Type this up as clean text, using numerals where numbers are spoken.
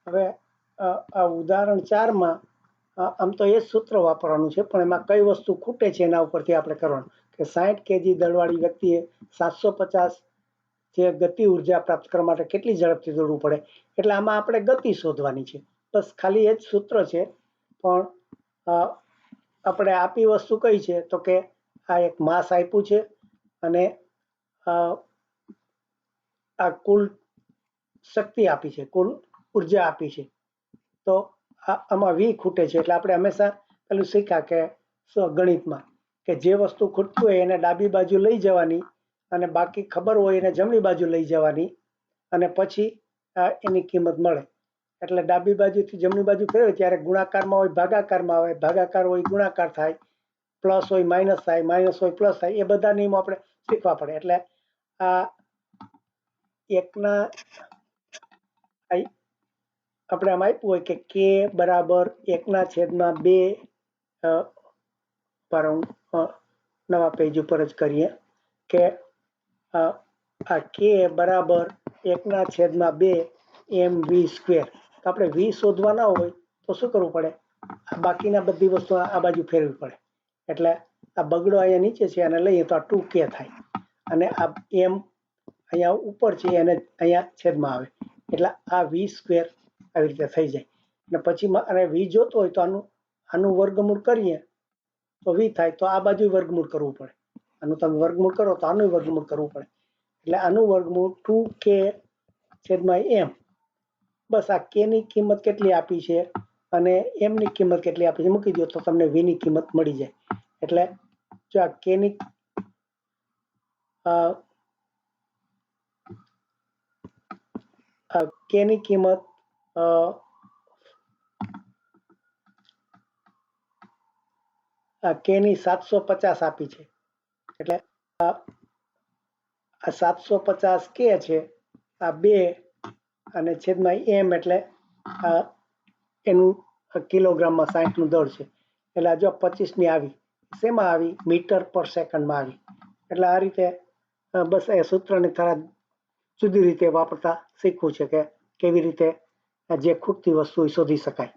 હવે આ ઉદાહરણ 4 માં આમ તો એ જ સૂત્ર વાપરવાનું છે, પણ એમાં કઈ વસ્તુ ખૂટે છે એના ઉપરથી આપણે કરવાનું કે 60 કેજી દળવાળી વ્યક્તિએ 750 જે ગતિ ઉર્જા પ્રાપ્ત કરવા માટે કેટલી ઝડપથી દોડવું પડે, એટલે આમાં આપણે ગતિ શોધવાની છે. બસ ખાલી એ જ સૂત્ર છે, પણ આપણે આપી વસ્તુ કઈ છે તો કે આ એક માસ આપ્યું છે અને આ કુલ શક્તિ આપી છે, કુલ ઉર્જા આપી છે. તો આમાં વી ખૂટે છે, એટલે આપણે હંમેશા પેલું શીખ્યા કે ગણિતમાં કે જે વસ્તુ ખૂટતી હોય એને ડાબી બાજુ લઈ જવાની અને બાકી ખબર હોય એને જમણી બાજુ લઈ જવાની અને પછી એની કિંમત મળે. એટલે ડાબી બાજુથી જમણી બાજુ ફેરવે ત્યારે ગુણાકારમાં હોય ભાગાકારમાં આવે, ભાગાકાર હોય ગુણાકાર થાય, પ્લસ હોય માઇનસ થાય, માઇનસ હોય પ્લસ થાય. એ બધા નિયમો આપણે શીખવા પડે. એટલે આ એકના આપણે આમ આપ્યું હોય કે કે બરાબર 1/2 પર નવા પેજ ઉપર જ કરીએ કે આ કે બરાબર 1/2 mv². તો આપણે વી શોધવાના હોય તો શું કરવું પડે, બાકીના બધી વસ્તુ આ બાજુ ફેરવી પડે. એટલે આ બગડો અહીંયા નીચે છે અને લઈએ તો આ 2k થાય અને આ m અહીંયા ઉપર છે એને અહીંયા છેદમાં આવે એટલે આ v² આવી રીતે થઈ જાય. અને પછી અને વી જોતો હોય તો આનું વર્ગમૂળ કરીએ તો વી થાય, તો આ બાજુ વર્ગમૂળ કરવું પડે. આનું તમે વર્ગમૂળ કરો તો આનું વર્ગમૂળ કરવું પડે. એટલે આનું વર્ગમૂળ 2k/m. બસ આ k ની કિંમત કેટલી આપી છે અને m ની કિંમત કેટલી આપી છે મૂકી દો તો તમને v ની કિંમત મળી જાય. એટલે જો આ k ની કિંમત k ની 750 આપી છે. એટલે આ 750 k છે, આ 2 અને છેદમાં m એટલે એનું કિલોગ્રામમાં 60 નું દળ છે. એટલે જો 25 ની આવી શેમાં આવી, મીટર/સેકન્ડમાં આવી. એટલે આ રીતે બસ એ સૂત્રની થોડા જુદી રીતે વાપરતા શીખવું છે કે કેવી રીતે જે ખૂટતી વસ્તુ શોધી શકાય.